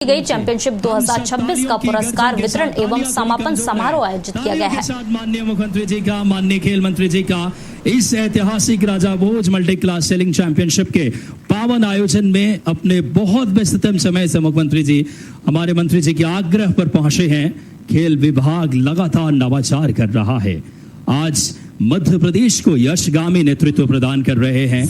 गई चैंपियनशिप 2026 का पुरस्कार वितरण एवं समापन समारोह आयोजित किया गया है। माननीय मुख्यमंत्री जी का, माननीय खेल मंत्री जी का इस ऐतिहासिक राजा Bhoj multi class selling championship के पावन आयोजन में अपने बहुत व्यस्ततम समय से मुख्यमंत्री जी हमारे मंत्री जी के आग्रह पर पहुंचे हैं। खेल विभाग लगातार नवाचार कर रहा है। आज मध्य प्रदेश को यशगामी नेतृत्व प्रदान कर रहे हैं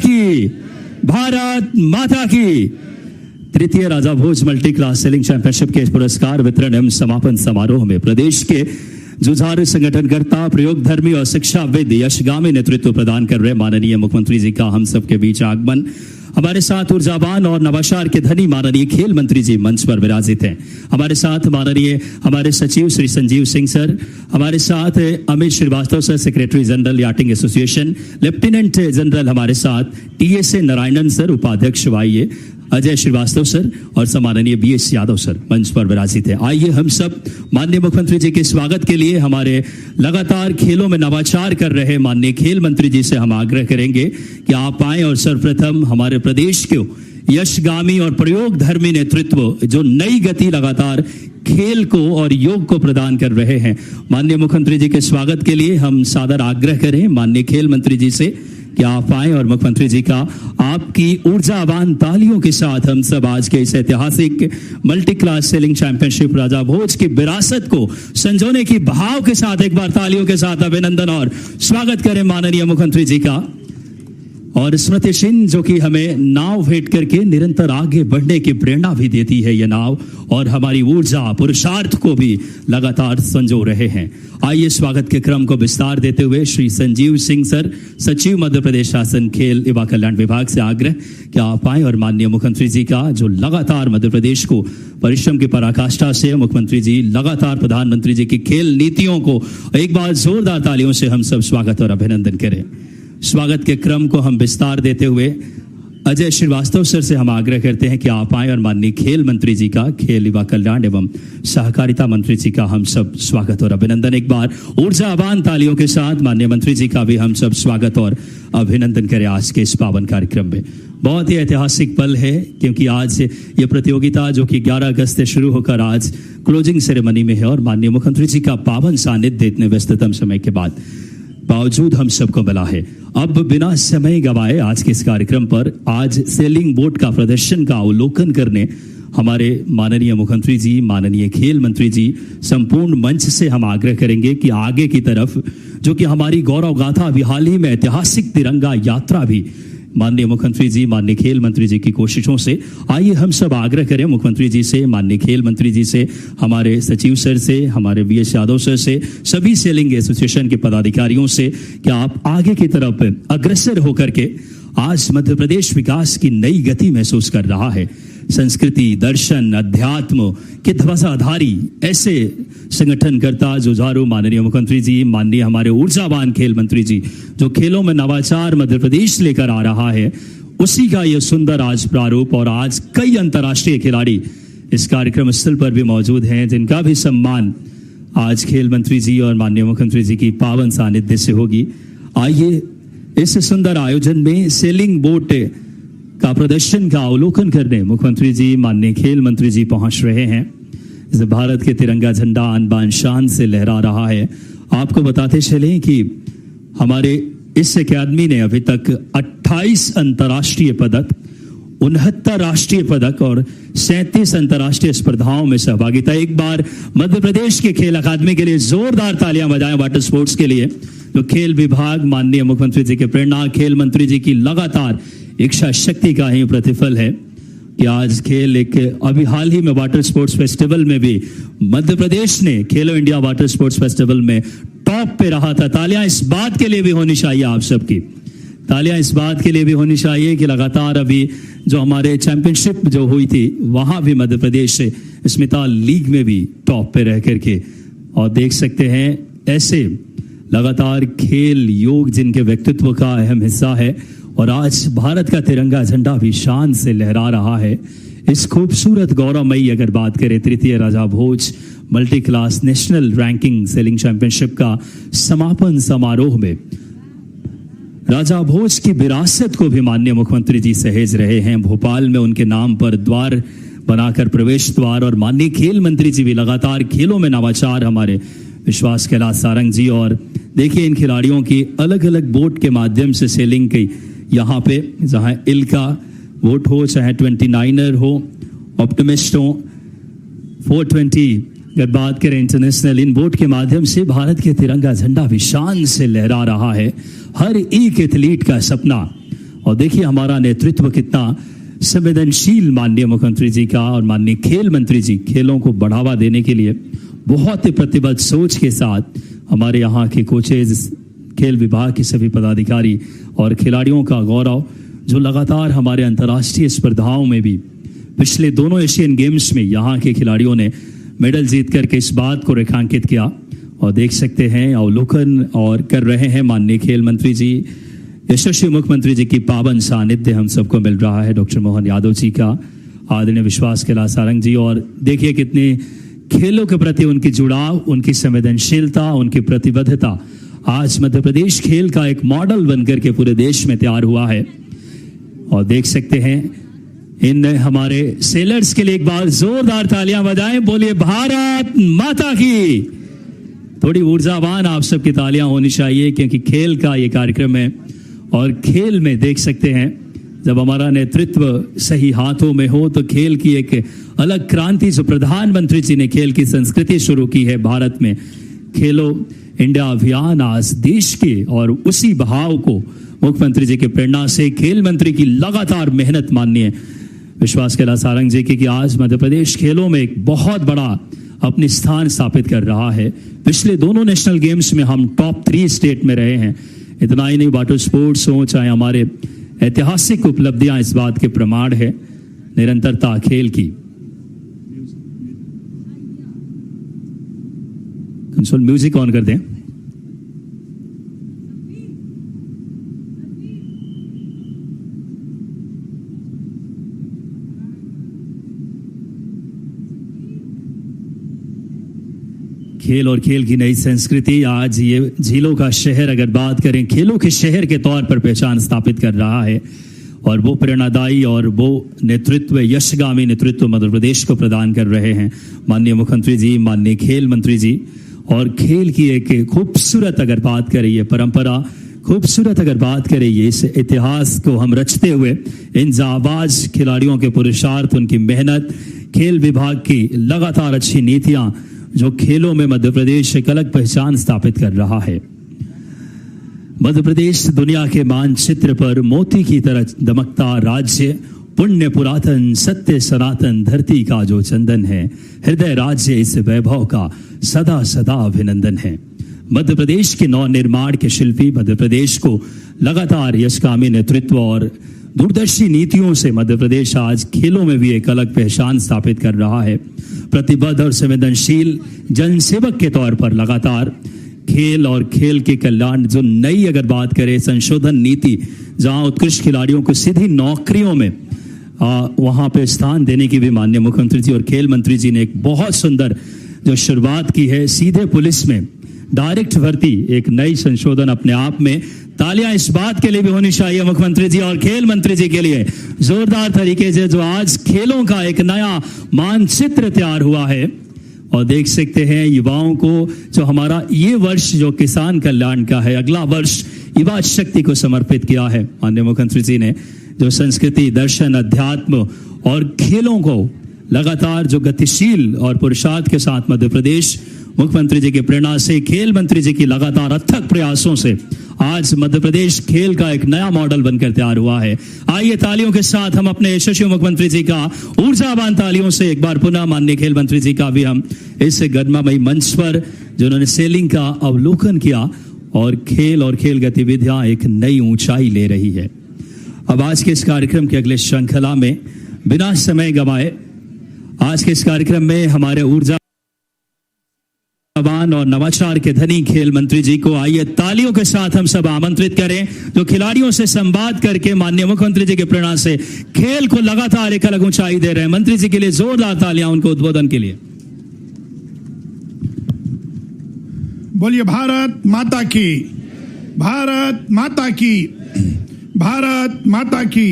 माननीय भारत माता की। तृतीय Raja Bhoj multi class selling championship के पुरस्कार वितरण एवं समापन समारोह में प्रदेश के जुझारू संगठनकर्ता, प्रयोगधर्मी और शिक्षाविद यशगामी नेतृत्व प्रदान कर रहे माननीय मुख्यमंत्री जी का हम सबके बीच आगमन। हमारे साथ ऊर्जावान और नवाचार के धनी माननीय खेल मंत्री जी मंच पर विराजित हैं। हमारे साथ माननीय हमारे सचिव श्री संजीव सिंह सर, हमारे साथ Amit Srivastava sir, secretary general yachting association, lieutenant general हमारे साथ टीएसए नारायणन सर, उपाध्यक्ष वाई अजय श्रीवास्तव सर और सम्माननीय बीएस यादव सर मंच पर विराजित है। आइए हम सब माननीय मुख्यमंत्री जी के स्वागत के लिए हमारे लगातार खेलों में नवाचार कर रहे माननीय खेल मंत्री जी से हम आग्रह करेंगे कि आप आए और सर्वप्रथम हमारे प्रदेश को यशगामी और प्रयोगधर्मी नेतृत्व जो नई गति लगातार खेल को और योग को प्रदान कर रहे हैं, माननीय मुख्यमंत्री जी के स्वागत के लिए हम सादर आग्रह करें माननीय खेल मंत्री जी से कि आप आए और मुख्यमंत्री जी का आपकी ऊर्जावान तालियों के साथ हम सब आज के इस ऐतिहासिक मल्टी क्लास सेलिंग चैंपियनशिप राजा भोज की विरासत को संजोने की भाव के साथ एक बार तालियों के साथ अभिनंदन और स्वागत करें माननीय मुख्यमंत्री जी का। और स्मृति सिंह जो कि हमें नाव भेंट करके निरंतर आगे बढ़ने की प्रेरणा भी देती है, यह नाव और हमारी ऊर्जा पुरुषार्थ को भी लगातार संजो रहे हैं। आइए स्वागत के क्रम को विस्तार देते हुए श्री संजीव सिंह सर, सचिव मध्य प्रदेश शासन खेल युवा कल्याण विभाग से आग्रह कि आप आए और माननीय मुख्यमंत्री जी का जो लगातार मध्य प्रदेश को परिश्रम की पराकाष्ठा से मुख्यमंत्री जी लगातार प्रधानमंत्री जी की खेल नीतियों को एक बार जोरदार तालियों से हम सब स्वागत और अभिनंदन करें। स्वागत के क्रम को हम विस्तार देते हुए अजय श्रीवास्तव सर से हम आग्रह करते हैं कि आप आए और माननीय खेल मंत्री जी का, खेल युवा कल्याण एवं सहकारिता मंत्री जी का हम सब स्वागत और अभिनंदन। एक बार ऊर्जावान तालियों के साथ माननीय मंत्री जी का भी हम सब स्वागत और अभिनंदन करें आज के इस पावन कार्यक्रम में। बहुत ही ऐतिहासिक पल है क्योंकि आज ये प्रतियोगिता जो कि 11 अगस्त से शुरू होकर आज क्लोजिंग सेरेमनी में है और माननीय मुख्यमंत्री जी का पावन सानिध्य इतने व्यस्ततम समय के बावजूद हम सबको मिला है। अब बिना समय गवाए आज के इस कार्यक्रम पर आज सेलिंग बोट का प्रदर्शन का अवलोकन करने हमारे माननीय मुख्यमंत्री जी, माननीय खेल मंत्री जी संपूर्ण मंच से हम आग्रह करेंगे कि आगे की तरफ जो कि हमारी गौरव गाथा अभी हाल ही में ऐतिहासिक तिरंगा यात्रा भी माननीय मुख्यमंत्री जी, माननीय खेल मंत्री जी की कोशिशों से, आइए हम सब आग्रह करें मुख्यमंत्री जी से, माननीय खेल मंत्री जी से, हमारे सचिव सर से, हमारे वीएस यादव सर से, सभी सेलिंग एसोसिएशन के पदाधिकारियों से कि आप आगे की तरफ अग्रसर होकर के आज मध्य प्रदेश विकास की नई गति महसूस कर रहा है। संस्कृति, दर्शन, अध्यात्म के ध्वजाधारी ऐसे संगठनकर्ता जुझारू माननीय मुख्यमंत्री जी, माननीय हमारे ऊर्जावान खेल मंत्री जी जो खेलों में नवाचार मध्य प्रदेश लेकर आ रहा है, उसी का यह सुंदर आज प्रारूप। और आज कई अंतर्राष्ट्रीय खिलाड़ी इस कार्यक्रम स्थल पर भी मौजूद हैं जिनका भी सम्मान आज खेल मंत्री जी और माननीय मुख्यमंत्री जी की पावन सानिध्य से होगी। आइए इस सुंदर आयोजन में सेलिंग बोट का प्रदर्शन का अवलोकन करने मुख्यमंत्री जी, माननीय खेल मंत्री जी पहुंच रहे हैं। इस भारत के तिरंगा झंडा आन बान शान से लहरा रहा है। आपको बताते चलें कि हमारे इस अकादमी ने अभी तक 28 अंतर्राष्ट्रीय पदक, 69 राष्ट्रीय पदक और 37 अंतर्राष्ट्रीय स्पर्धाओं में सहभागिता। एक बार मध्य प्रदेश के खेल अकादमी के लिए जोरदार तालियां बजाएं वाटर स्पोर्ट्स के लिए। तो खेल विभाग माननीय मुख्यमंत्री जी के प्रेरणा, खेल मंत्री जी की लगातार इच्छा शक्ति का ही प्रतिफल है कि आज खेल एक अभी हाल ही में वाटर स्पोर्ट्स फेस्टिवल में भी मध्य प्रदेश ने खेलो इंडिया वाटर स्पोर्ट्स फेस्टिवल में टॉप पे रहा था। तालियां इस बात के लिए भी होनी चाहिए, आप सबकी तालियां इस बात के लिए भी होनी चाहिए कि लगातार अभी जो हमारे चैंपियनशिप जो हुई थी वहां भी मध्य प्रदेश से स्मिता लीग में भी टॉप पे रह करके, और देख सकते हैं ऐसे लगातार खेल योग जिनके व्यक्तित्व का अहम हिस्सा है और आज भारत का तिरंगा झंडा भी शान से लहरा रहा है। इस खूबसूरत गौरवमयी अगर बात करें तृतीय Raja Bhoj multi class national ranking sailing championship का समापन समारोह में राजा भोज की विरासत को भी माननीय मुख्यमंत्री जी सहेज रहे हैं। भोपाल में उनके नाम पर द्वार बनाकर प्रवेश द्वार, और माननीय खेल मंत्री जी भी लगातार खेलों में नवाचार हमारे विश्वास कैलाश सारंग जी। और देखिए इन खिलाड़ियों की अलग अलग बोट के माध्यम से सेलिंग की यहाँ पे, जहाँ इल्का बोट हो, चाहे 29er हो, ऑप्टिमिस्ट हो, 420 अगर बात करें इंटरनेशनल, इन बोट के माध्यम से भारत के तिरंगा झंडा भी शान से लहरा रहा है। हर एक एथलीट का सपना। और देखिए हमारा नेतृत्व कितना संवेदनशील माननीय मुख्यमंत्री जी का और माननीय खेल मंत्री जी खेलों को बढ़ावा देने के लिए बहुत ही प्रतिबद्ध सोच के साथ हमारे यहाँ के कोचेज, खेल विभाग के सभी पदाधिकारी और खिलाड़ियों का गौरव जो लगातार हमारे अंतर्राष्ट्रीय स्पर्धाओं में भी पिछले दोनों एशियन गेम्स में यहाँ के खिलाड़ियों ने मेडल जीत करके इस बात को रेखांकित किया। और देख सकते हैं अवलोकन और कर रहे हैं माननीय खेल मंत्री जी, यशस्वी मुख्यमंत्री जी की पावन सानिध्य हम सबको मिल रहा है। डॉक्टर मोहन यादव जी का, आदरणीय विश्वास कैलाश सारंग जी, और देखिए कितनी खेलों के प्रति उनकी जुड़ाव, उनकी संवेदनशीलता, उनकी प्रतिबद्धता आज मध्य प्रदेश खेल का एक मॉडल बनकर के पूरे देश में तैयार हुआ है। और देख सकते हैं इन हमारे सेलर्स के लिए एक बार जोरदार तालियां बजाएं, बोलिए भारत माता की। थोड़ी ऊर्जावान आप सबकी तालियां होनी चाहिए क्योंकि खेल का ये कार्यक्रम है। और खेल में देख सकते हैं जब हमारा नेतृत्व सही हाथों में हो तो खेल की एक अलग क्रांति जो प्रधानमंत्री जी ने खेल की संस्कृति शुरू की है भारत में, खेलो इंडिया अभियान आज देश के और उसी बहाव को मुख्यमंत्री जी की प्रेरणा से, खेल मंत्री की लगातार मेहनत, माननीय विश्वास कैलाश सारंग जी की, कि आज मध्य प्रदेश खेलों में एक बहुत बड़ा अपनी स्थान स्थापित कर रहा है। पिछले दोनों नेशनल गेम्स में हम टॉप 3 स्टेट में रहे हैं। इतना ही नहीं, वाटर स्पोर्ट्स हो चाहे हमारे ऐतिहासिक उपलब्धियां इस बात के प्रमाण है। निरंतरता खेल की। कंसोल म्यूजिक ऑन कर दें। खेल और खेल की नई संस्कृति, आज ये झीलों का शहर, अगर बात करें, खेलों के शहर के तौर पर पहचान स्थापित कर रहा है। और वो प्रेरणादायी और वो नेतृत्व, यशगामी नेतृत्व मध्य प्रदेश को प्रदान कर रहे हैं माननीय मुख्यमंत्री जी, माननीय खेल मंत्री जी। और खेल की एक खूबसूरत अगर बात करें, ये परंपरा, खूबसूरत अगर बात करें, ये इस इतिहास को हम रचते हुए इन जाबाज खिलाड़ियों के पुरुषार्थ, उनकी मेहनत, खेल विभाग की लगातार अच्छी नीतियां, जो खेलों में मध्य प्रदेश एक अलग पहचान स्थापित कर रहा है। मध्य प्रदेश दुनिया के मानचित्र पर मोती की तरह दमकता राज्य, पुण्य पुरातन सत्य सनातन धरती का जो चंदन है, हृदय राज्य इस वैभव का सदा सदा अभिनंदन है। मध्य प्रदेश के नव निर्माण के शिल्पी, मध्य प्रदेश को लगातार यशगामी नेतृत्व और दूरदर्शी नीतियों से मध्य प्रदेश आज खेलों में भी एक अलग पहचान स्थापित कर रहा है। प्रतिबद्ध और संवेदनशील जनसेवक के तौर पर लगातार खेल और खेल के कल्याण, जो नई अगर बात करें संशोधन नीति, जहां उत्कृष्ट खिलाड़ियों को सीधी नौकरियों में वहां पे स्थान देने की भी माननीय मुख्यमंत्री जी और खेल मंत्री जी ने एक बहुत सुंदर जो शुरुआत की है। सीधे पुलिस में डायरेक्ट भर्ती, एक नई संशोधन अपने आप में। तालियां इस बात के लिए भी होनी चाहिए मुख्यमंत्री जी और खेल मंत्री जी के लिए, जोरदार तरीके से, जो आज खेलों का एक नया मानचित्र तैयार हुआ है। और देख सकते हैं युवाओं को, जो हमारा ये वर्ष जो किसान कल्याण का है, अगला वर्ष युवा शक्ति को समर्पित किया है माननीय मुख्यमंत्री जी ने, जो संस्कृति, दर्शन, अध्यात्म और खेलों को लगातार जो गतिशील और पुरुषार्थ के साथ मध्य प्रदेश मुख्यमंत्री जी की प्रेरणा से, खेल मंत्री जी की लगातार अथक प्रयासों से आज मध्य प्रदेश खेल का एक नया मॉडल बनकर तैयार हुआ है। आइए तालियों के साथ हम अपने यशस्वी मुख्यमंत्री जी का ऊर्जावान तालियों से एक बार पुनः माननीय खेल मंत्री जी का भी हम इस गरिमामयी मंच पर, जिन्होंने सेलिंग का अवलोकन किया और खेल गतिविधियां एक नई ऊंचाई ले रही है। अब आज के इस कार्यक्रम के अगले श्रृंखला में बिना समय गंवाए, आज के इस कार्यक्रम में हमारे ऊर्जावान और नवाचार के धनी खेल मंत्री जी को आइए तालियों के साथ हम सब आमंत्रित करें, जो खिलाड़ियों से संवाद करके माननीय मुख्यमंत्री जी की प्रेरणा से खेल को लगातार एक अलग ऊंचाई दे रहे हैं। मंत्री जी के लिए जोरदार तालियां उनको उद्बोधन के लिए। बोलिए भारत माता की, भारत माता की, भारत माता की।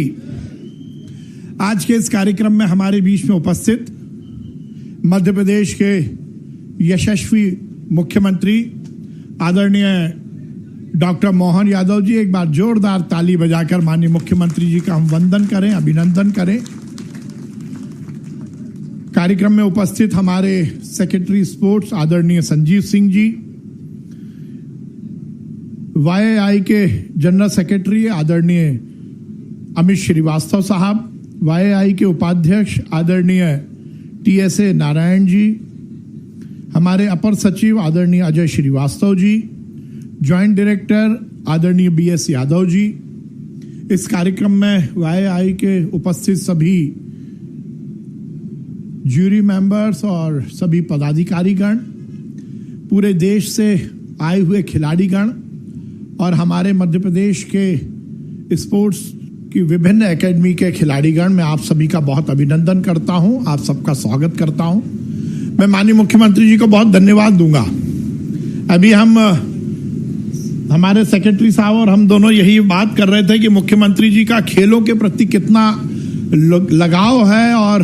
आज के इस कार्यक्रम में हमारे बीच में उपस्थित मध्य प्रदेश के यशस्वी मुख्यमंत्री आदरणीय डॉक्टर मोहन यादव जी, एक बार जोरदार ताली बजाकर माननीय मुख्यमंत्री जी का हम वंदन करें, अभिनंदन करें। कार्यक्रम में उपस्थित हमारे सेक्रेटरी स्पोर्ट्स आदरणीय संजीव सिंह जी, YAI के जनरल सेक्रेटरी आदरणीय अमित श्रीवास्तव साहब, YAI के उपाध्यक्ष आदरणीय TSA नारायण जी, हमारे अपर सचिव आदरणीय अजय श्रीवास्तव जी, ज्वाइंट डायरेक्टर आदरणीय BS यादव जी, इस कार्यक्रम में YAI के उपस्थित सभी ज्यूरी मेंबर्स और सभी पदाधिकारीगण, पूरे देश से आए हुए खिलाड़ीगण और हमारे मध्य प्रदेश के स्पोर्ट्स की विभिन्न एकेडमी के खिलाड़ीगण, मैं आप सभी का बहुत अभिनंदन करता हूं, आप सबका स्वागत करता हूं। मैं माननीय मुख्यमंत्री जी को बहुत धन्यवाद दूंगा। अभी हमारे सेक्रेटरी साहब और हम दोनों यही बात कर रहे थे कि मुख्यमंत्री जी का खेलों के प्रति कितना लगाव है और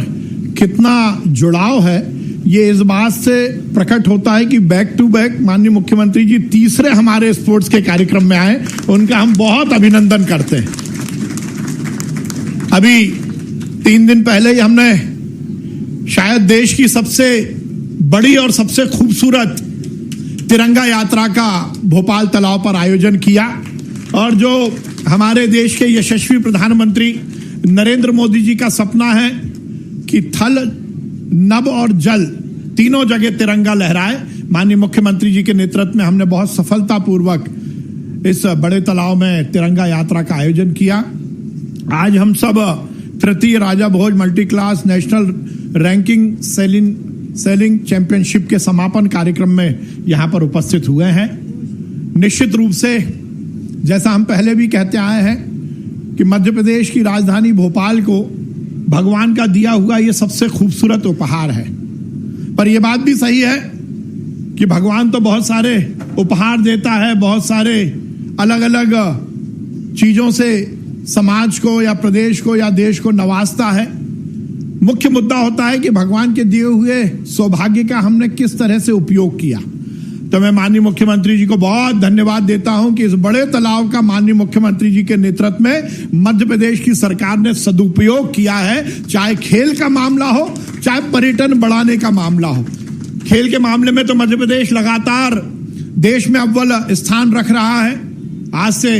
कितना जुड़ाव है, ये इस बात से प्रकट होता है कि बैक टू बैक माननीय मुख्यमंत्री जी तीसरे हमारे स्पोर्ट्स के कार्यक्रम में आए, उनका हम बहुत अभिनंदन करते हैं। अभी 3 दिन पहले ही हमने शायद देश की सबसे बड़ी और सबसे खूबसूरत तिरंगा यात्रा का भोपाल तालाब पर आयोजन किया और जो हमारे देश के यशस्वी प्रधानमंत्री नरेंद्र मोदी जी का सपना है कि थल, नभ और जल तीनों जगह तिरंगा लहराए। माननीय मुख्यमंत्री जी के नेतृत्व में हमने बहुत सफलतापूर्वक इस बड़े तालाब में तिरंगा यात्रा का आयोजन किया। आज हम सब तृतीय Raja Bhoj multi class national ranking sailing championship के समापन कार्यक्रम में यहां पर उपस्थित हुए हैं। निश्चित रूप से जैसा हम पहले भी कहते आए हैं कि मध्य प्रदेश की राजधानी भोपाल को भगवान का दिया हुआ ये सबसे खूबसूरत उपहार है। पर यह बात भी सही है कि भगवान तो बहुत सारे उपहार देता है, बहुत सारे अलग अलग चीजों से समाज को या प्रदेश को या देश को नवाजता है। मुख्य मुद्दा होता है कि भगवान के दिए हुए सौभाग्य का हमने किस तरह से उपयोग किया। तो मैं माननीय मुख्यमंत्री जी को बहुत धन्यवाद देता हूं कि इस बड़े तालाब का माननीय मुख्यमंत्री जी के नेतृत्व में मध्य प्रदेश की सरकार ने सदुपयोग किया है। चाहे खेल का मामला हो, चाहे पर्यटन बढ़ाने का मामला हो। खेल के मामले में तो मध्य प्रदेश लगातार देश में अव्वल स्थान रख रहा है। आज से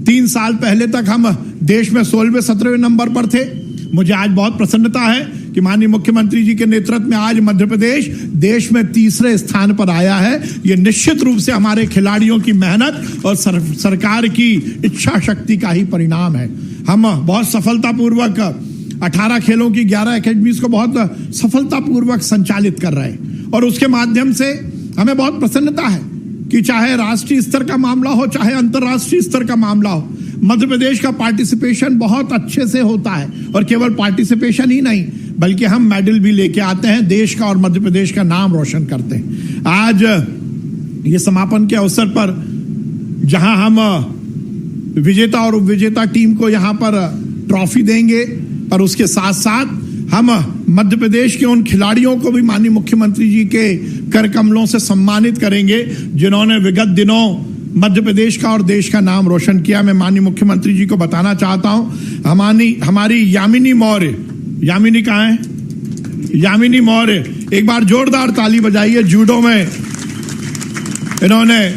3 साल पहले तक हम देश में 16वें 17वें नंबर पर थे। मुझे आज बहुत प्रसन्नता है कि माननीय मुख्यमंत्री जी के नेतृत्व में आज मध्य प्रदेश देश में 3रे स्थान पर आया है। यह निश्चित रूप से हमारे खिलाड़ियों की मेहनत और सरकार की इच्छा शक्ति का ही परिणाम है। हम बहुत सफलतापूर्वक 18 खेलों की 11 एकेडमीज को बहुत सफलतापूर्वक संचालित कर रहे हैं और उसके माध्यम से हमें बहुत प्रसन्नता है कि चाहे राष्ट्रीय स्तर का मामला हो, चाहे अंतर्राष्ट्रीय स्तर का मामला हो, मध्य प्रदेश का पार्टिसिपेशन बहुत अच्छे से होता है। और केवल पार्टिसिपेशन ही नहीं बल्कि हम मेडल भी लेके आते हैं, देश का और मध्य प्रदेश का नाम रोशन करते हैं। आज ये समापन के अवसर पर जहां हम विजेता और उपविजेता टीम को यहां पर ट्रॉफी देंगे और उसके साथ साथ हम मध्य प्रदेश के उन खिलाड़ियों को भी माननीय मुख्यमंत्री जी के कर कमलों से सम्मानित करेंगे जिन्होंने विगत दिनों मध्य प्रदेश का और देश का नाम रोशन किया। मैं माननीय मुख्यमंत्री जी को बताना चाहता हूं, हमारी यामिनी मौर्य, यामिनी कहाँ है? यामिनी मौर्य, एक बार जोरदार ताली बजाइए। जूडो में इन्होंने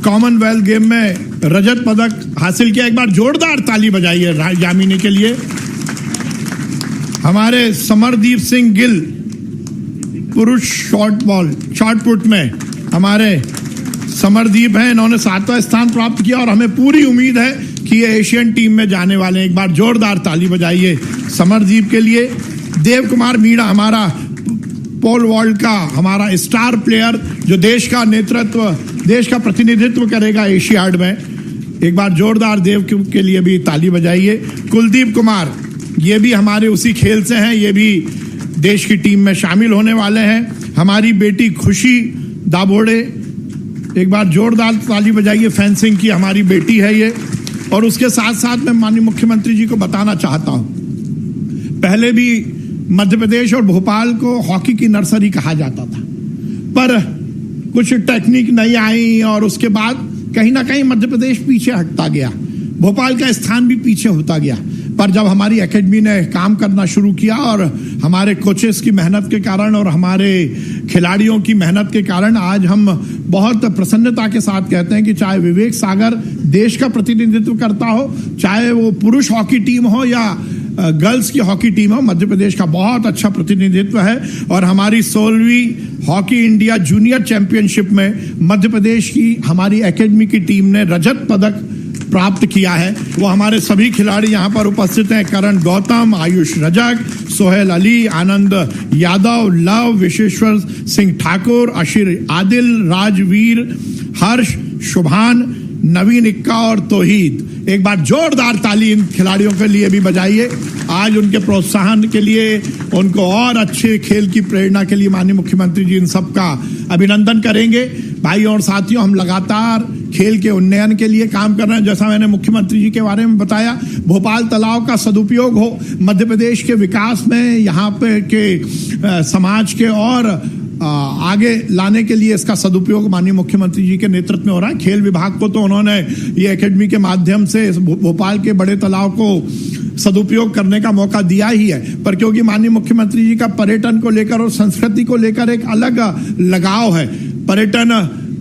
कॉमनवेल्थ गेम में रजत पदक हासिल किया। एक बार जोरदार ताली बजाइए यामिनी के लिए। हमारे समरदीप सिंह गिल पुरुष शॉर्ट पुट में हमारे समरदीप हैं, इन्होंने 7वां स्थान प्राप्त किया और हमें पूरी उम्मीद है कि ये एशियन टीम में जाने वाले हैं। एक बार जोरदार ताली बजाइए समरदीप के लिए। देव कुमार मीणा हमारा पोल वॉल्ट का हमारा स्टार प्लेयर जो देश का नेतृत्व, देश का प्रतिनिधित्व करेगा एशियाड में। एक बार जोरदार देव के लिए भी ताली बजाइए। कुलदीप कुमार ये भी हमारे उसी खेल से हैं, ये भी देश की टीम में शामिल होने वाले हैं। हमारी बेटी खुशी दाभोड़े, एक बार जोरदार ताली बजाइए। फेंसिंग की हमारी बेटी है ये। और उसके साथ साथ मैं माननीय मुख्यमंत्री जी को बताना चाहता हूं, पहले भी मध्य प्रदेश और भोपाल को हॉकी की नर्सरी कहा जाता था, पर कुछ टेक्निक नहीं आई और उसके बाद कहीं ना कहीं मध्य प्रदेश पीछे हटता गया, भोपाल का स्थान भी पीछे होता गया। पर जब हमारी एकेडमी ने काम करना शुरू किया और हमारे कोचेस की मेहनत के कारण और हमारे खिलाड़ियों की मेहनत के कारण आज हम बहुत प्रसन्नता के साथ कहते हैं कि चाहे विवेक सागर देश का प्रतिनिधित्व करता हो, चाहे वो पुरुष हॉकी टीम हो या गर्ल्स की हॉकी टीम हो, मध्य प्रदेश का बहुत अच्छा प्रतिनिधित्व है। और हमारी 16वीं हॉकी इंडिया जूनियर चैंपियनशिप में मध्य प्रदेश की हमारी एकेडमी की टीम ने रजत पदक प्राप्त किया है। वो हमारे सभी खिलाड़ी यहाँ पर उपस्थित हैं, करण गौतम, आयुष रजक, सोहेल अली, आनंद यादव, लव, विशेश्वर सिंह ठाकुर, अशीर आदिल, राजवीर, हर्ष, शुभान, नवीन इक्का और तोहीद। एक बार जोरदार ताली इन खिलाड़ियों के लिए भी बजाइए। आज उनके प्रोत्साहन के लिए, उनको और अच्छे खेल की प्रेरणा के लिए माननीय मुख्यमंत्री जी इन सबका अभिनंदन करेंगे। भाई और साथियों, हम लगातार खेल के उन्नयन के लिए काम कर रहे हैं। जैसा मैंने मुख्यमंत्री जी के बारे में बताया, भोपाल तालाब का सदुपयोग हो, मध्य प्रदेश के विकास में, यहाँ पे के समाज के और आगे लाने के लिए इसका सदुपयोग माननीय मुख्यमंत्री जी के नेतृत्व में हो रहा है। खेल विभाग को तो उन्होंने ये एकेडमी के माध्यम से भोपाल के बड़े तालाब को सदुपयोग करने का मौका दिया ही है, पर क्योंकि माननीय मुख्यमंत्री जी का पर्यटन को लेकर और संस्कृति को लेकर एक अलग लगाव है, पर्यटन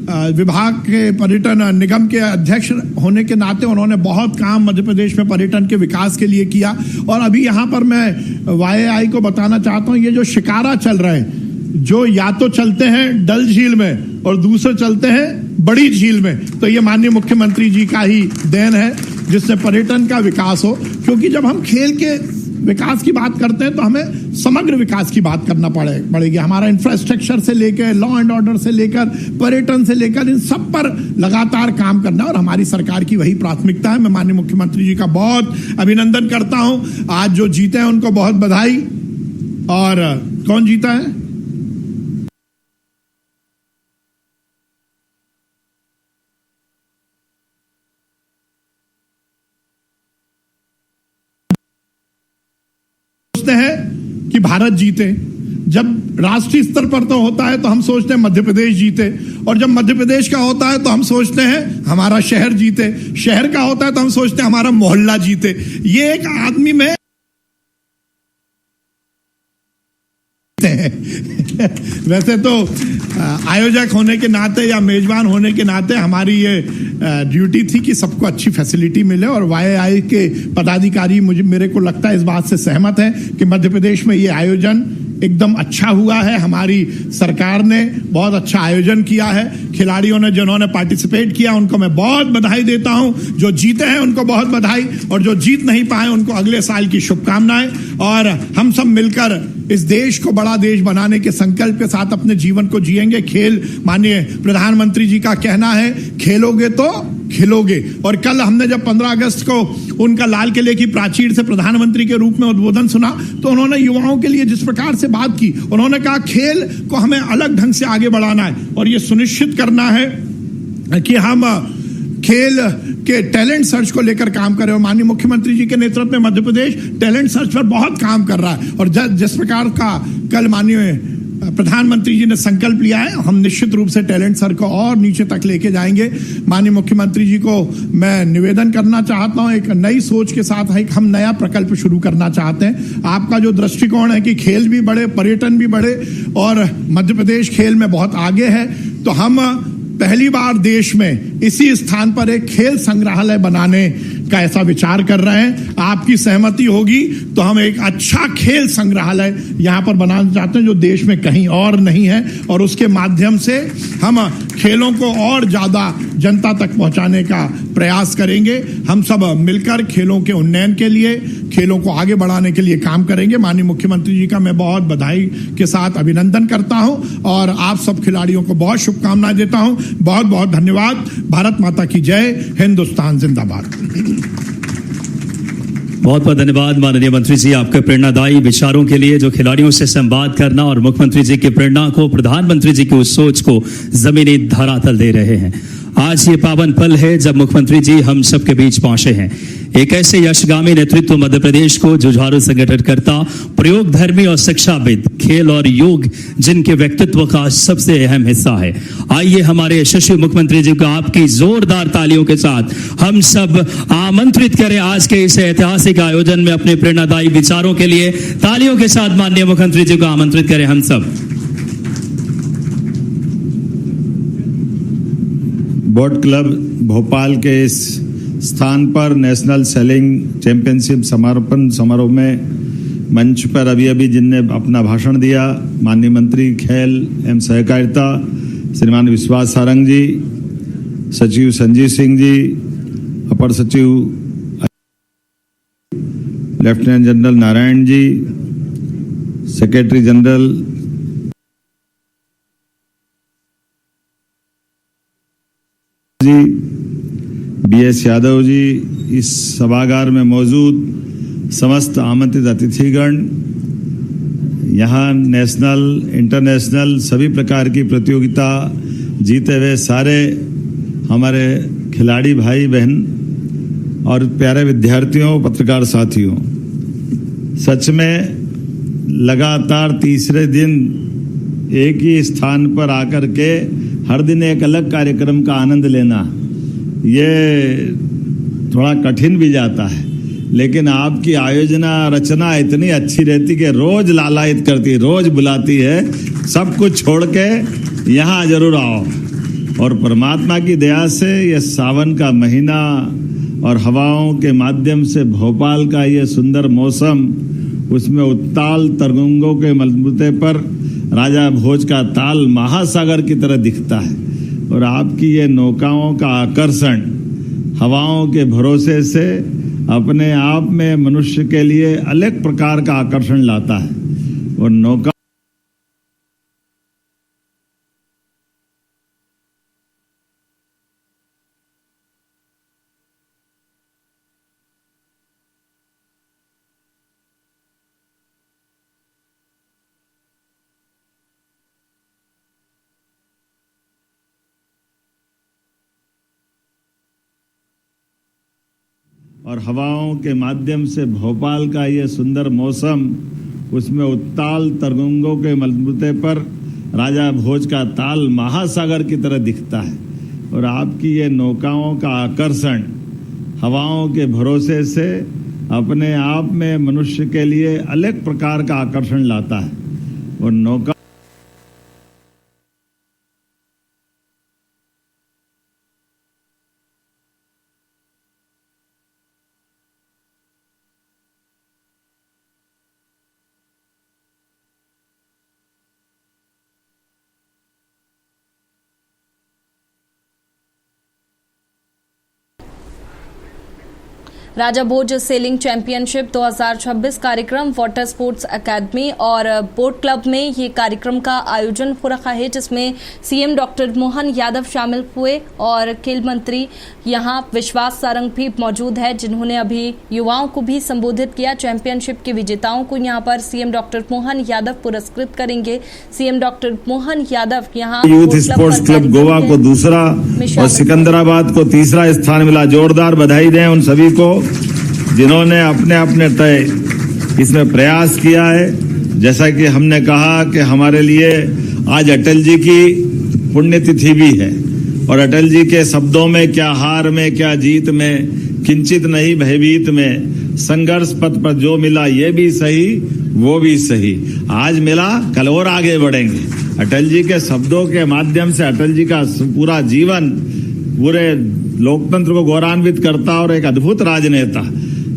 विभाग के पर्यटन निगम के अध्यक्ष होने के नाते उन्होंने बहुत काम मध्य प्रदेश में पर्यटन के विकास के लिए किया। और अभी यहाँ पर मैं वाईआई को बताना चाहता हूँ, ये जो शिकारा चल रहे हैं, जो या तो चलते हैं डल झील में और दूसरे चलते हैं बड़ी झील में, तो ये माननीय मुख्यमंत्री जी का ही देन है जिससे पर्यटन का विकास हो। क्योंकि जब हम खेल के विकास की बात करते हैं तो हमें समग्र विकास की बात करना पड़ेगी। हमारा इंफ्रास्ट्रक्चर से लेकर लॉ एंड ऑर्डर से लेकर पर्यटन से लेकर इन सब पर लगातार काम करना और हमारी सरकार की वही प्राथमिकता है। मैं माननीय मुख्यमंत्री जी का बहुत अभिनंदन करता हूं। आज जो जीते हैं उनको बहुत बधाई। और कौन जीता है? है कि भारत जीते। जब राष्ट्रीय स्तर पर तो होता है तो हम सोचते हैं मध्य प्रदेश जीते, और जब मध्य प्रदेश का होता है तो हम सोचते हैं हमारा शहर जीते, शहर का होता है तो हम सोचते हैं हमारा मोहल्ला जीते। ये एक आदमी में वैसे तो आयोजक होने के नाते या मेजबान होने के नाते हमारी ये ड्यूटी थी कि सबको अच्छी फैसिलिटी मिले, और वाईआई के पदाधिकारी मेरे को लगता है इस बात से सहमत है कि मध्य प्रदेश में ये आयोजन एकदम अच्छा हुआ है। हमारी सरकार ने बहुत अच्छा आयोजन किया है। खिलाड़ियों ने जिन्होंने पार्टिसिपेट किया उनको मैं बहुत बधाई देता हूं। जो जीते हैं उनको बहुत बधाई, और जो जीत नहीं पाए उनको अगले साल की शुभकामनाएं। और हम सब मिलकर इस देश को बड़ा देश बनाने के संकल्प के साथ अपने जीवन को जिएंगे। खेल, माननीय प्रधानमंत्री जी का कहना है, खेलोगे तो खिलोगे। और कल हमने जब 15 अगस्त को उनका लाल किले की प्राचीर से प्रधानमंत्री के रूप में उद्बोधन सुना तो उन्होंने युवाओं के लिए जिस प्रकार से बात की, उन्होंने कहा खेल को हमें अलग ढंग से आगे बढ़ाना है और ये सुनिश्चित करना है कि हम खेल के टैलेंट सर्च को लेकर काम करें। और माननीय मुख्यमंत्री जी के नेतृत्व में मध्य प्रदेश टैलेंट सर्च पर बहुत काम कर रहा है। और जिस प्रकार का कल माननीय प्रधानमंत्री जी ने संकल्प लिया है, हम निश्चित रूप से टैलेंट सर्च को और नीचे तक लेके जाएंगे। माननीय मुख्यमंत्री जी को मैं निवेदन करना चाहता हूं, एक नई सोच के साथ एक हम नया प्रकल्प शुरू करना चाहते हैं। आपका जो दृष्टिकोण है कि खेल भी बढ़े, पर्यटन भी बढ़े और मध्य प्रदेश खेल में बहुत आगे है, तो हम पहली बार देश में इसी स्थान पर एक खेल संग्रहालय बनाने का ऐसा विचार कर रहे हैं। आपकी सहमति होगी तो हम एक अच्छा खेल संग्रहालय यहां पर बनाना चाहते हैं जो देश में कहीं और नहीं है, और उसके माध्यम से हम खेलों को और ज्यादा जनता तक पहुंचाने का प्रयास करेंगे। हम सब मिलकर खेलों के उन्नयन के लिए, खेलों को आगे बढ़ाने के लिए काम करेंगे। माननीय मुख्यमंत्री जी का मैं बहुत बधाई के साथ अभिनंदन करता हूं और आप सब खिलाड़ियों को बहुत शुभकामनाएं देता हूं। बहुत बहुत धन्यवाद। भारत माता की जय, हिंदुस्तान जिंदाबाद। बहुत बहुत धन्यवाद माननीय मंत्री जी, आपके प्रेरणादायी विचारों के लिए, जो खिलाड़ियों से संवाद करना और मुख्यमंत्री जी की प्रेरणा को, प्रधानमंत्री जी की उस सोच को जमीनी धरातल दे रहे हैं। आज ये पावन पल है जब मुख्यमंत्री जी हम सबके बीच पहुंचे हैं। एक ऐसे यशगामी नेतृत्व मध्य प्रदेश को जुझारू संगठनकर्ता, प्रयोग धर्मी और शिक्षाविद, खेल और योग जिनके व्यक्तित्व का सबसे अहम हिस्सा है। आइए हमारे यशस्वी मुख्यमंत्री जी को आपकी जोरदार तालियों के साथ हम सब आमंत्रित करें आज के इस ऐतिहासिक आयोजन में अपने प्रेरणादायी विचारों के लिए। तालियों के साथ माननीय मुख्यमंत्री जी को आमंत्रित करें हम सब। बोट क्लब भोपाल के इस स्थान पर नेशनल सेलिंग चैंपियनशिप समापन समारोह में मंच पर अभी जिनने अपना भाषण दिया, माननीय मंत्री खेल एवं सहकारिता श्रीमान विश्वास सारंग जी, सचिव संजीव सिंह जी, अपर सचिव lieutenant general Narayan ji, secretary general जी, BS यादव जी, इस सभागार में मौजूद समस्त आमंत्रित अतिथिगण, यहाँ नेशनल इंटरनेशनल सभी प्रकार की प्रतियोगिता जीते हुए सारे हमारे खिलाड़ी भाई बहन और प्यारे विद्यार्थियों, पत्रकार साथियों, सच में लगातार तीसरे दिन एक ही स्थान पर आकर के हर दिन एक अलग कार्यक्रम का आनंद लेना ये थोड़ा कठिन भी जाता है, लेकिन आपकी आयोजना रचना इतनी अच्छी रहती कि रोज लालायित करती, रोज बुलाती है, सब कुछ छोड़ के यहाँ जरूर आओ। और परमात्मा की दया से ये सावन का महीना और हवाओं के माध्यम से भोपाल का ये सुंदर मौसम, उसमें उत्ताल तरंगों के मलबूते पर राजा भोज का ताल महासागर की तरह दिखता है। और आपकी ये नौकाओं का आकर्षण हवाओं के भरोसे से अपने आप में मनुष्य के लिए अलग प्रकार का आकर्षण लाता है। और नौका और हवाओं के माध्यम से भोपाल का ये सुंदर मौसम, उसमें उत्ताल तरंगों के मलबूते पर राजा भोज का ताल महासागर की तरह दिखता है। और आपकी ये नौकाओं का आकर्षण हवाओं के भरोसे से अपने आप में मनुष्य के लिए अलग प्रकार का आकर्षण लाता है। और नौका राजा भोज सेलिंग चैंपियनशिप 2026 कार्यक्रम वाटर स्पोर्ट्स एकेडमी और बोट क्लब में ये कार्यक्रम का आयोजन हो रखा है, जिसमें सीएम डॉक्टर मोहन यादव शामिल हुए और खेल मंत्री यहां विश्वास सारंग भी मौजूद है, जिन्होंने अभी युवाओं को भी संबोधित किया। चैंपियनशिप के विजेताओं को यहां पर सीएम डॉक्टर मोहन यादव पुरस्कृत करेंगे। सीएम डॉक्टर मोहन यादव यहां यूथ स्पोर्ट्स क्लब गोवा को दूसरा और सिकंदराबाद को तीसरा स्थान मिला। जोरदार बधाई दें उन सभी को जिन्होंने अपने अपने तय इसमें प्रयास किया है। जैसा कि हमने कहा कि हमारे लिए आज अटल जी की पुण्यतिथि भी है और अटल जी के शब्दों में क्या हार में क्या जीत में, किंचित नहीं भयभीत में, संघर्ष पथ पर जो मिला ये भी सही वो भी सही। आज मिला, कल और आगे बढ़ेंगे। अटल जी के शब्दों के माध्यम से अटल जी का पूरा जीवन पूरे लोकतंत्र को गौरवान्वित करता और एक अद्भुत राजनेता।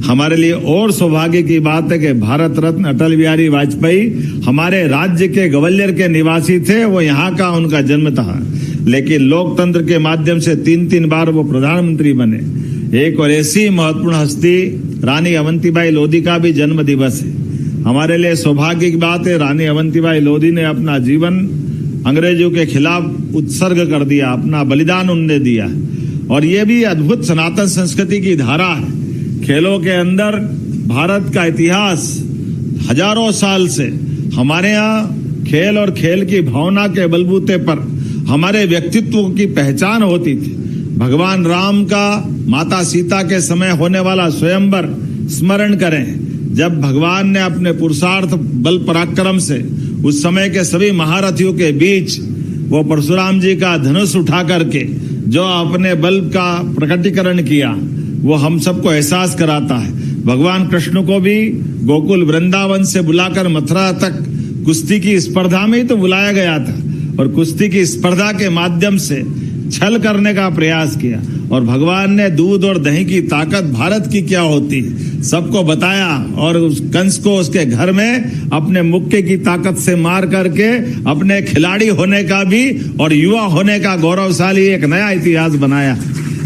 हमारे लिए और सौभाग्य की बात है कि भारत रत्न अटल बिहारी वाजपेयी हमारे राज्य के ग्वालियर के निवासी थे। वो यहाँ का उनका जन्म था, लेकिन लोकतंत्र के माध्यम से 3 बार वो प्रधानमंत्री बने। एक और ऐसी महत्वपूर्ण हस्ती रानी अवंतीबाई लोधी का भी जन्म दिवस है। हमारे लिए सौभाग्य की बात है, रानी अवंतीबाई लोधी ने अपना जीवन अंग्रेजों के खिलाफ उत्सर्ग कर दिया, अपना बलिदान उन्होंने दिया। और ये भी अद्भुत सनातन संस्कृति की धारा है। खेलों के अंदर भारत का इतिहास हजारों साल से हमारे यहाँ खेल और खेल की भावना के बलबूते पर हमारे व्यक्तित्व की पहचान होती थी। भगवान राम का माता सीता के समय होने वाला स्वयंवर स्मरण करें, जब भगवान ने अपने पुरुषार्थ बल पराक्रम से उस समय के सभी महारथियों के बीच वो परशुराम जी का धनुष उठा करके जो अपने बल का प्रकटीकरण किया, वो हम सबको एहसास कराता है। भगवान कृष्ण को भी गोकुल वृंदावन से बुलाकर मथुरा तक कुश्ती की स्पर्धा में ही तो बुलाया गया था और कुश्ती की स्पर्धा के माध्यम से छल करने का प्रयास किया। और भगवान ने दूध और दही की ताकत भारत की क्या होती है सबको बताया और उस कंस को उसके घर में अपने मुक्के की ताकत से मार करके अपने खिलाड़ी होने का भी और युवा होने का गौरवशाली एक नया इतिहास बनाया।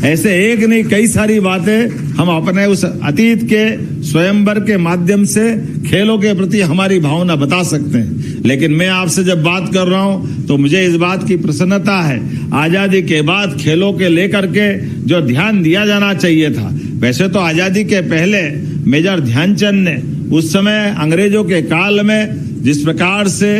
ऐसे एक नहीं कई सारी बातें हम अपने उस अतीत के स्वयंवर के माध्यम से खेलों के प्रति हमारी भावना बता सकते हैं। लेकिन मैं आपसे जब बात कर रहा हूं तो मुझे इस बात की प्रसन्नता है, आजादी के बाद खेलों के लेकर के जो ध्यान दिया जाना चाहिए था। वैसे तो आजादी के पहले मेजर ध्यानचंद ने उस समय अंग्रेजों के काल में जिस प्रकार से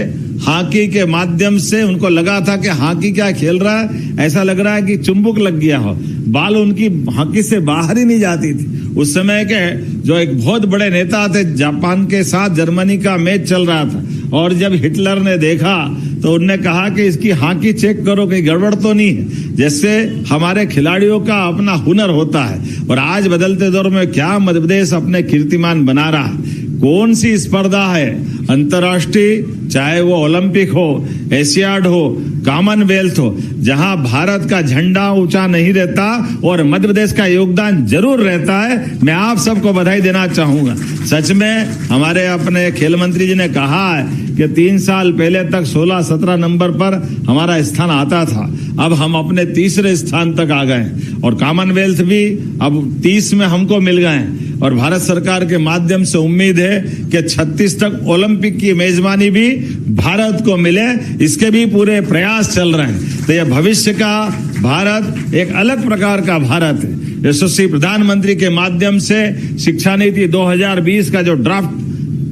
हॉकी के माध्यम से उनको लगा था कि हॉकी क्या खेल रहा है, ऐसा लग रहा है कि चुंबक लग गया हो, बाल उनकी हॉकी से बाहर ही नहीं जाती थी। उस समय के जो एक बहुत बड़े नेता थे, जापान के साथ जर्मनी का मैच चल रहा था और जब हिटलर ने देखा तो उन्होंने कहा कि इसकी हॉकी चेक करो कहीं गड़बड़ तो नहीं है। जैसे हमारे खिलाड़ियों का अपना हुनर होता है और आज बदलते दौर में क्या मध्य प्रदेश अपने कीर्तिमान बना रहा है। कौन सी स्पर्धा है अंतर्राष्ट्रीय, चाहे वो ओलंपिक हो, एशियाड हो, कॉमनवेल्थ हो, जहां भारत का झंडा ऊंचा नहीं रहता और मध्य प्रदेश का योगदान जरूर रहता है। मैं आप सबको बधाई देना चाहूंगा। सच में हमारे अपने खेल मंत्री जी ने कहा है कि 3 साल पहले तक 16-17 नंबर पर हमारा स्थान आता था, अब हम अपने तीसरे स्थान तक आ गए और कॉमनवेल्थ भी अब 30 में हमको मिल गए और भारत सरकार के माध्यम से उम्मीद है कि 36 तक ओलंपिक की मेजबानी भी भारत को मिले, इसके भी पूरे प्रयास चल रहे हैं। तो यह भविष्य का भारत एक अलग प्रकार का भारत है। यशस्वी प्रधानमंत्री के माध्यम से शिक्षा नीति 2020 का जो ड्राफ्ट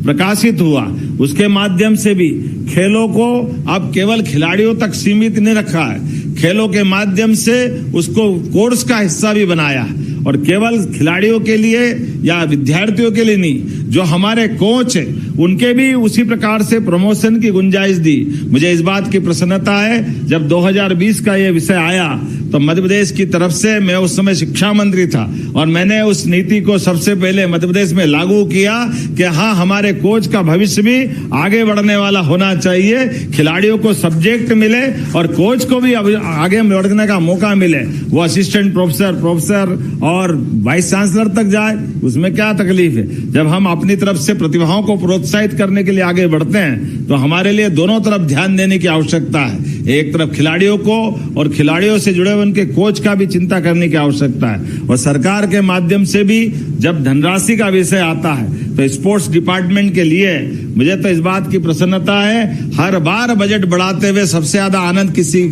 प्रकाशित हुआ, उसके माध्यम से भी खेलों को अब केवल खिलाड़ियों तक सीमित नहीं रखा है, खेलों के माध्यम से उसको कोर्स का हिस्सा भी बनाया और केवल खिलाड़ियों के लिए या विद्यार्थियों के लिए नहीं, जो हमारे कोच है उनके भी उसी प्रकार से प्रमोशन की गुंजाइश दी। मुझे इस बात की प्रसन्नता है, जब 2020 का ये विषय आया तो मध्य प्रदेश की तरफ से, मैं उस समय शिक्षा मंत्री था और मैंने उस नीति को सबसे पहले मध्य प्रदेश में लागू किया कि हाँ, हमारे कोच का भविष्य भी आगे बढ़ने वाला होना चाहिए, खिलाड़ियों को सब्जेक्ट मिले और कोच को भी आगे बढ़ने का मौका मिले। वो असिस्टेंट प्रोफेसर और वाइस चांसलर तक जाए, उसमें क्या तकलीफ है। जब हम अपनी तरफ से प्रतिभाओं को प्रोत्साहित करने के लिए आगे बढ़ते हैं तो हमारे लिए दोनों तरफ ध्यान देने की आवश्यकता है। एक तरफ खिलाड़ियों को और खिलाड़ियों से जुड़े हुए उनके कोच का भी चिंता करने की आवश्यकता है और सरकार के माध्यम से भी जब धनराशि का विषय आता है तो स्पोर्ट्स डिपार्टमेंट के लिए मुझे तो इस बात की प्रसन्नता है, हर बार बजट बढ़ाते हुए सबसे ज्यादा आनंद किसी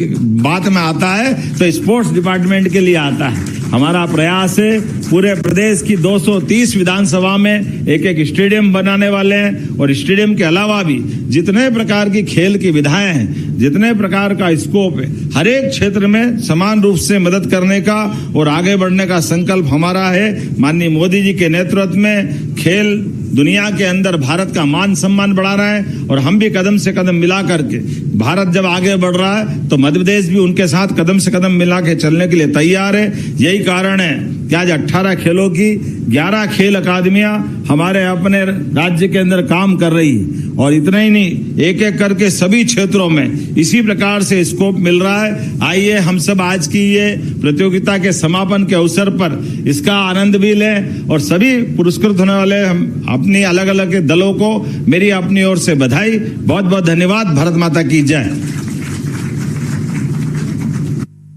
बात में आता है तो स्पोर्ट्स डिपार्टमेंट के लिए आता है। हमारा प्रयास है पूरे प्रदेश की 230 विधानसभा में एक स्टेडियम बनाने वाले हैं और स्टेडियम के अलावा भी जितने प्रकार की खेल की विधाएं हैं, जितने प्रकार का स्कोप है, हर एक क्षेत्र में समान रूप से मदद करने का और आगे बढ़ने का संकल्प हमारा है। माननीय मोदी जी के नेतृत्व में खेल दुनिया के अंदर भारत का मान सम्मान बढ़ा रहा है और हम भी कदम से कदम मिला करके, भारत जब आगे बढ़ रहा है तो मध्य प्रदेश भी उनके साथ कदम से कदम मिला के चलने के लिए तैयार है। यही कारण है कि आज 18 खेलों की 11 खेल अकादमियां हमारे अपने राज्य के अंदर काम कर रही है और इतना ही नहीं, एक एक करके सभी क्षेत्रों में इसी प्रकार से स्कोप मिल रहा है। आइए हम सब आज की ये प्रतियोगिता के समापन के अवसर पर इसका आनंद भी लें और सभी पुरस्कृत होने वाले हम अपनी अलग अलग दलों को मेरी अपनी ओर से बधाई, बहुत बहुत धन्यवाद। भारत माता की जय।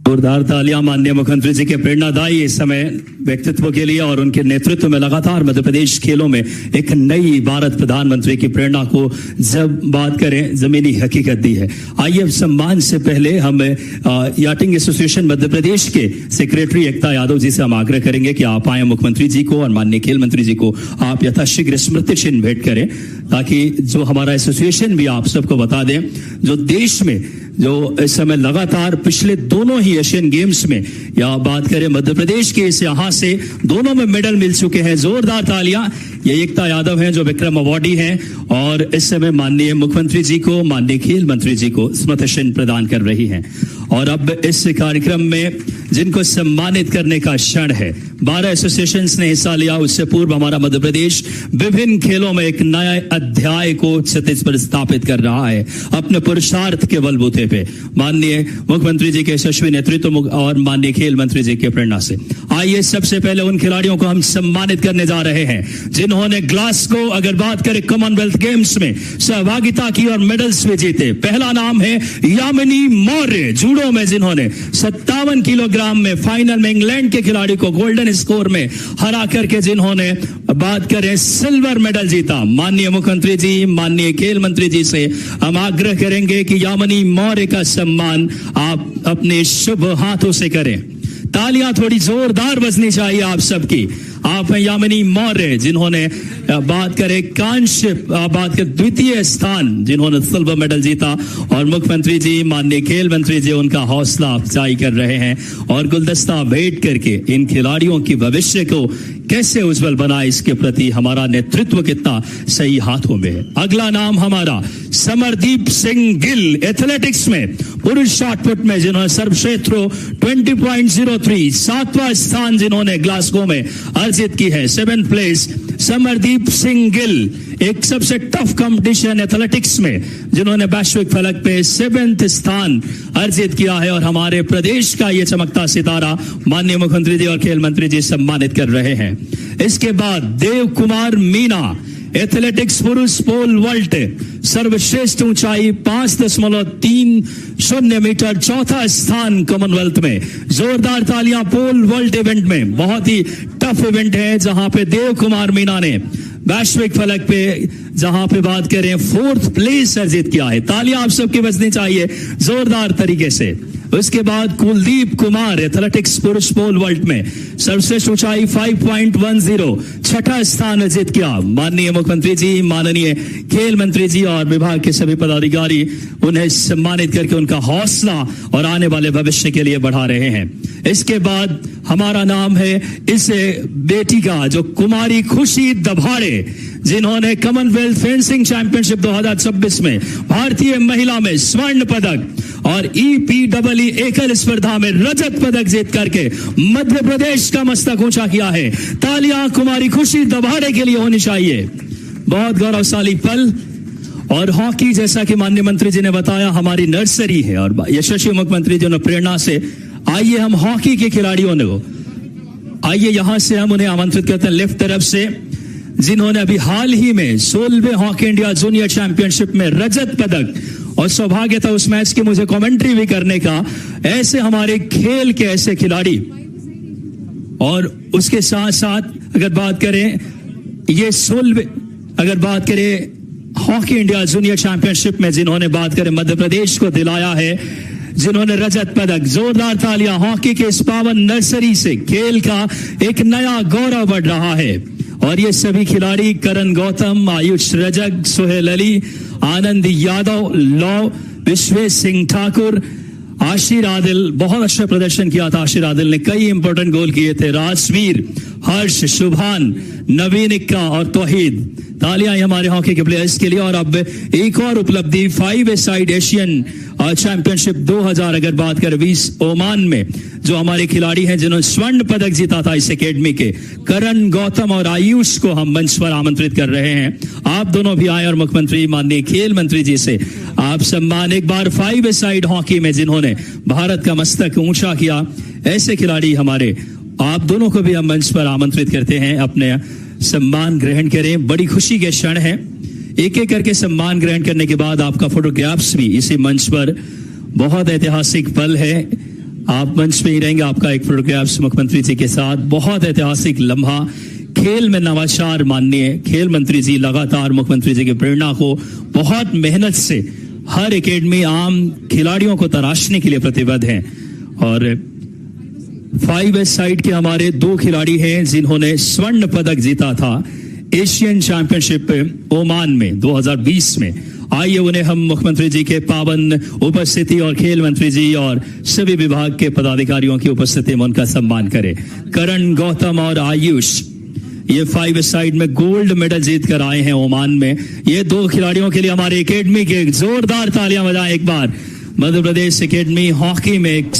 जोरदार तालियां माननीय मुख्यमंत्री जी के प्रेरणादायी इस समय व्यक्तित्व के लिए और उनके नेतृत्व में लगातार मध्य प्रदेश खेलों में एक नई भारत प्रधानमंत्री की प्रेरणा को जब बात करें जमीनी हकीकत दी है। आइए सम्मान से पहले हम याटिंग एसोसिएशन मध्य प्रदेश के सेक्रेटरी एकता यादव जी से हम आग्रह करेंगे कि आप आए मुख्यमंत्री जी को और माननीय खेल मंत्री जी को आप यथाशीघ्र स्मृति चिन्ह भेंट करें ताकि जो हमारा एसोसिएशन भी आप सबको बता दें, जो देश में जो इस समय लगातार पिछले दोनों ही एशियन गेम्स में या बात करें मध्य प्रदेश के इस यहाँ से दोनों में मेडल मिल चुके हैं। जोरदार तालियां। ये एकता यादव हैं जो विक्रम अवार्डी हैं और इस समय माननीय मुख्यमंत्री जी को, माननीय खेल मंत्री जी को स्मृति चिन्ह प्रदान कर रही हैं। और अब इस कार्यक्रम में जिनको सम्मानित करने का क्षण है, 12 एसोसिएशंस ने हिस्सा लिया। उससे पूर्व हमारा मध्य प्रदेश विभिन्न खेलों में एक नया अध्याय को क्षितिज पर स्थापित कर रहा है अपने पुरुषार्थ के बलबूते पे, माननीय मुख्यमंत्री जी के यशस्वी नेतृत्व और माननीय खेल मंत्री जी के प्रेरणा से। आइए सबसे पहले उन खिलाड़ियों को हम सम्मानित करने जा रहे हैं जिन्होंने ग्लासगो, अगर बात करें कॉमनवेल्थ गेम्स में सहभागिता की और मेडल्स भी जीते। पहला नाम है यामिनी मौर्य, जूडो में जिन्होंने 57 किलोग्राम में फाइनल में इंग्लैंड के खिलाड़ी को गोल्डन स्कोर में हरा करके जिन्होंने बात करें सिल्वर मेडल जीता। माननीय मुख्यमंत्री जी, माननीय खेल मंत्री जी से हम आग्रह करेंगे कि यामिनी मौर्य का सम्मान आप अपने शुभ हाथों से करें। तालियां थोड़ी जोरदार बजनी चाहिए आप सबकी। आप हैं यामिनी मौर्य जिन्होंने बात करें कांस्य, बात करें द्वितीय स्थान, जिन्होंने सिल्वर मेडल जीता और मुख्यमंत्री जी, माननीय खेल मंत्री जी उनका हौसला अफजाई कर रहे हैं और गुलदस्ता भेंट करके इन खिलाड़ियों की भविष्य को कैसे उज्जवल बनाए इसके प्रति हमारा नेतृत्व कितना सही हाथों में है। अगला नाम हमारा समरदीप सिंह गिल, एथलेटिक्स में पुरुष शॉटपुट में जिन्होंने सर्वश्रेष्ठ 20.03 7वां स्थान जिन्होंने ग्लासगो में अर्जित की है, 7th प्लेस समरदीप सिंह गिल। एक सबसे टफ कंपटीशन एथलेटिक्स में, जिन्होंने वैश्विक फलक पे 7th स्थान अर्जित किया है। और हमारे प्रदेश का ये चमकता सितारा माननीय मुख्यमंत्री जी और खेल मंत्री जी सम्मानित कर रहे हैं। इसके बाद देव कुमार मीना, एथलेटिक्स पुरुष पोल वॉल्ट, सर्वश्रेष्ठ ऊंचाई 5.30 मीटर, 4था स्थान कॉमनवेल्थ में। जोरदार तालियां पोल वॉल्ट इवेंट में, बहुत ही टफ इवेंट है जहां पे देव कुमार मीना ने वैश्विक फलक पे, जहां पे बात करें, 4th प्लेस अर्जित किया है। तालियां आप सबकी बजनी चाहिए जोरदार तरीके से। उसके बाद कुलदीप कुमार, एथलेटिक्स पुरुष पोल वॉल्ट में सर्वश्रेष्ठ ऊंचाई 5.10, 6ठा स्थान अर्जित किया। माननीय मुख्यमंत्री जी, माननीय खेल मंत्री जी और विभाग के सभी पदाधिकारी उन्हें सम्मानित करके उनका हौसला और आने वाले भविष्य के लिए बढ़ा रहे हैं। इसके बाद हमारा नाम है इस बेटी का, जो कुमारी खुशी दभाड़े, जिन्होंने कॉमनवेल्थ फेंसिंग चैंपियनशिप 2026 में भारतीय महिला में स्वर्ण पदक और EPEE एकल स्पर्धा में रजत पदक जीत करके मध्य प्रदेश का मस्तक ऊंचा किया है। तालियां कुमारी खुशी दभाड़े के लिए होनी चाहिए। बहुत गौरवशाली पल। और हॉकी, जैसा कि माननीय मंत्री जी ने बताया, हमारी नर्सरी है और यशस्वी मुख्यमंत्री जी ने प्रेरणा से, आइए हम हॉकी के खिलाड़ियों ने, आइए यहां से हम उन्हें आमंत्रित करते हैं लेफ्ट तरफ से, जिन्होंने अभी हाल ही में 16वें हॉकी इंडिया जूनियर चैंपियनशिप में रजत पदक, और सौभाग्य था उस मैच की मुझे कमेंट्री भी करने का। ऐसे हमारे खेल के ऐसे खिलाड़ी, और उसके साथ साथ अगर बात करें ये 16, अगर बात करें हॉकी इंडिया जूनियर चैंपियनशिप में जिन्होंने बात करें मध्य प्रदेश को दिलाया है, जिन्होंने रजत पदक, जोरदार तालियां। हॉकी के इस पावन नर्सरी से खेल का एक नया गौरव बढ़ रहा है। और ये सभी खिलाड़ी करण गौतम, आयुष रजक, सोहेल अली, आनंद यादव, लौ, विश्वेश सिंह ठाकुर, आशिर आदिल, बहुत अच्छा प्रदर्शन किया था। आशिर आदिल ने कई इंपॉर्टेंट गोल किए थे। राजवीर, हर्ष, शुभान, नवीन इक्का और तौहीद। तालियां हमारे हॉकी के प्लेयर्स के लिए। और अब एक और उपलब्धि, 5-a-side एशियन चैंपियनशिप 2000 अगर बात करें 20 ओमान में, जो हमारे खिलाड़ी हैं जिन्होंने स्वर्ण पदक जीता था इस एकेडमी के, करण गौतम और आयुष को हम मंच पर आमंत्रित कर रहे हैं। आप दोनों भी आए और मुख्यमंत्री माननीय खेल मंत्री जी से आप सम्मान एक बार 5-a-side हॉकी में जिन्होंने भारत का मस्तक ऊंचा किया, ऐसे खिलाड़ी हमारे, आप दोनों को भी हम मंच पर आमंत्रित करते हैं, अपने सम्मान ग्रहण करें। बड़ी खुशी के क्षण है। एक एक करके सम्मान ग्रहण करने के बाद आपका फोटोग्राफ्स भी इसी मंच पर, बहुत ऐतिहासिक पल है। आप मंच पे ही रहेंगे, आपका एक फोटोग्राफ्स मुख्यमंत्री जी के साथ, बहुत ऐतिहासिक लम्हा। खेल में नवाचार, माननीय खेल मंत्री जी लगातार मुख्यमंत्री जी की प्रेरणा को बहुत मेहनत से हर एकेडमी आम खिलाड़ियों को तराशने के लिए प्रतिबद्ध हैं। और 5-a-side के हमारे 2 खिलाड़ी हैं जिन्होंने स्वर्ण पदक जीता था एशियन चैंपियनशिप ओमान में 2020 में। आइए उन्हें हम मुख्यमंत्री जी के पावन उपस्थिति और खेल मंत्री जी और सभी विभाग के पदाधिकारियों की उपस्थिति में उनका सम्मान करें। करण गौतम और आयुष ये 5-a-side में गोल्ड मेडल जीत कर आए हैं ओमान में। ये 2 खिलाड़ियों के लिए हमारे एकेडमी के जोरदार तालियां बजाएं एक बार। मध्य प्रदेश एकेडमी हॉकी में